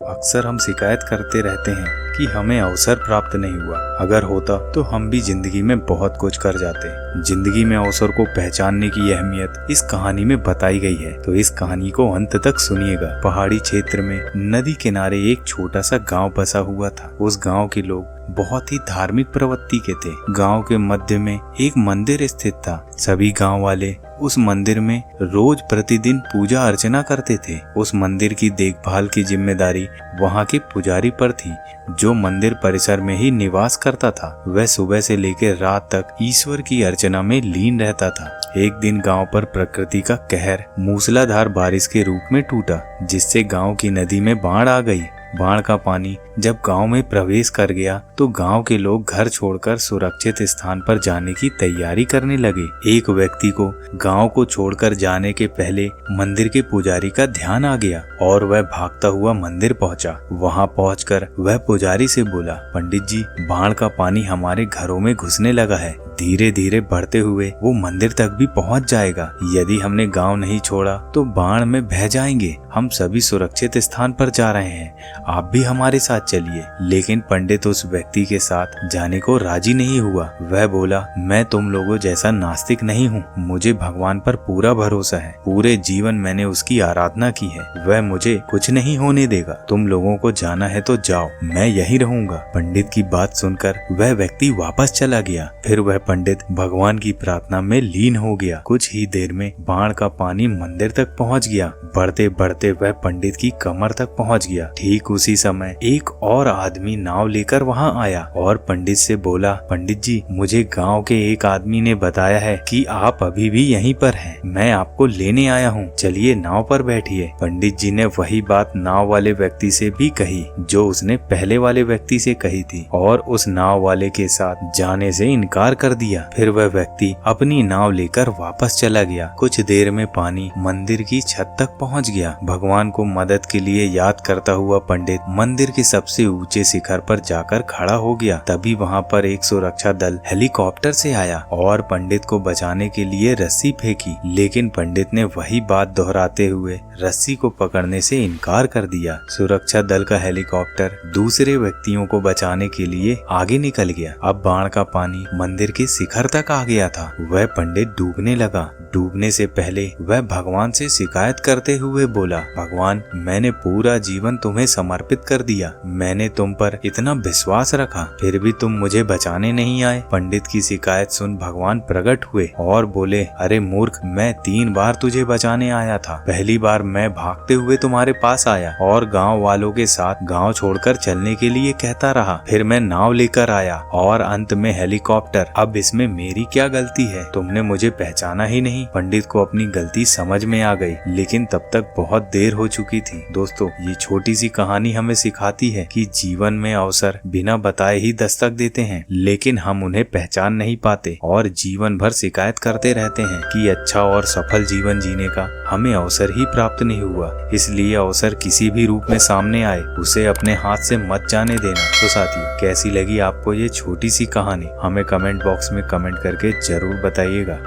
अक्सर हम शिकायत करते रहते हैं कि हमें अवसर प्राप्त नहीं हुआ। अगर होता तो हम भी जिंदगी में बहुत कुछ कर जाते। जिंदगी में अवसर को पहचानने की अहमियत इस कहानी में बताई गई है, तो इस कहानी को अंत तक सुनिएगा। पहाड़ी क्षेत्र में नदी किनारे एक छोटा सा गांव बसा हुआ था। उस गांव के लोग बहुत ही धार्मिक प्रवृत्ति के थे। गांव के मध्य में एक मंदिर स्थित था। सभी गांव वाले उस मंदिर में रोज प्रतिदिन पूजा अर्चना करते थे। उस मंदिर की देखभाल की जिम्मेदारी वहां के पुजारी पर थी, जो मंदिर परिसर में ही निवास करता था। वह सुबह से लेकर रात तक ईश्वर की अर्चना में लीन रहता था। एक दिन गांव पर प्रकृति का कहर मूसलाधार बारिश के रूप में टूटा, जिससे गांव की नदी में बाढ़ आ गई। बाढ़ का पानी जब गांव में प्रवेश कर गया तो गांव के लोग घर छोड़कर सुरक्षित स्थान पर जाने की तैयारी करने लगे। एक व्यक्ति को गांव को छोड़कर जाने के पहले मंदिर के पुजारी का ध्यान आ गया और वह भागता हुआ मंदिर पहुंचा। वहां पहुंचकर वह पुजारी से बोला, पंडित जी, बाढ़ का पानी हमारे घरों में घुसने लगा है। धीरे धीरे बढ़ते हुए वो मंदिर तक भी पहुंच जाएगा। यदि हमने गांव नहीं छोड़ा तो बाढ़ में बह जाएंगे। हम सभी सुरक्षित स्थान पर जा रहे हैं, आप भी हमारे साथ चलिए। लेकिन पंडित उस व्यक्ति के साथ जाने को राजी नहीं हुआ। वह बोला, मैं तुम लोगों जैसा नास्तिक नहीं हूँ। मुझे भगवान पर पूरा भरोसा है। पूरे जीवन मैंने उसकी आराधना की है। वह मुझे कुछ नहीं होने देगा। तुम लोगों को जाना है तो जाओ, मैं यहीं रहूंगा। पंडित की बात सुनकर वह व्यक्ति वापस चला गया। फिर वह पंडित भगवान की प्रार्थना में लीन हो गया। कुछ ही देर में बाढ़ का पानी मंदिर तक पहुंच गया। बढ़ते बढ़ते वह पंडित की कमर तक पहुंच गया। ठीक उसी समय एक और आदमी नाव लेकर वहां आया और पंडित से बोला, पंडित जी, मुझे गांव के एक आदमी ने बताया है कि आप अभी भी यहीं पर हैं। मैं आपको लेने आया हूँ, चलिए नाव पर बैठिए। पंडित जी ने वही बात नाव वाले व्यक्ति से भी कही जो उसने पहले वाले व्यक्ति से कही थी, और उस नाव वाले के साथ जाने से इनकार कर दिया। फिर वह व्यक्ति अपनी नाव लेकर वापस चला गया। कुछ देर में पानी मंदिर की छत तक पहुंच गया। भगवान को मदद के लिए याद करता हुआ पंडित मंदिर के सबसे ऊंचे शिखर पर जाकर खड़ा हो गया। तभी वहां पर एक सुरक्षा दल हेलीकॉप्टर से आया और पंडित को बचाने के लिए रस्सी फेंकी, लेकिन पंडित ने वही बात दोहराते हुए रस्सी को पकड़ने से इनकार कर दिया। सुरक्षा दल का हेलीकॉप्टर दूसरे व्यक्तियों को बचाने के लिए आगे निकल गया। अब बाढ़ का पानी मंदिर के शिखर तक आ गया था। वह पंडित डूबने लगा। डूबने से पहले वह भगवान से शिकायत करते हुए बोला, भगवान, मैंने पूरा जीवन तुम्हें समर्पित कर दिया। मैंने तुम पर इतना विश्वास रखा, फिर भी तुम मुझे बचाने नहीं आए। पंडित की शिकायत सुन भगवान प्रकट हुए और बोले, अरे मूर्ख, मैं 3 बार तुझे बचाने आया था। पहली बार मैं भागते हुए तुम्हारे पास आया और गांव वालों के साथ गांव छोड़कर चलने के लिए कहता रहा। फिर मैं नाव लेकर आया और अंत में हेलीकॉप्टर। अब इसमें मेरी क्या गलती है? तुमने मुझे पहचाना ही नहीं। पंडित को अपनी गलती समझ में आ गई, लेकिन तब तक बहुत देर हो चुकी थी। दोस्तों, ये छोटी सी कहानी हमें सिखाती है कि जीवन में अवसर बिना बताए ही दस्तक देते हैं, लेकिन हम उन्हें पहचान नहीं पाते और जीवन भर शिकायत करते रहते हैं कि अच्छा और सफल जीवन जीने का हमें अवसर ही प्राप्त नहीं हुआ। इसलिए अवसर किसी भी रूप में सामने आए, उसे अपने हाथ से मत जाने देना। तो साथियों, कैसी लगी आपको ये छोटी सी कहानी? हमें कमेंट बॉक्स में कमेंट करके जरूर बताइएगा।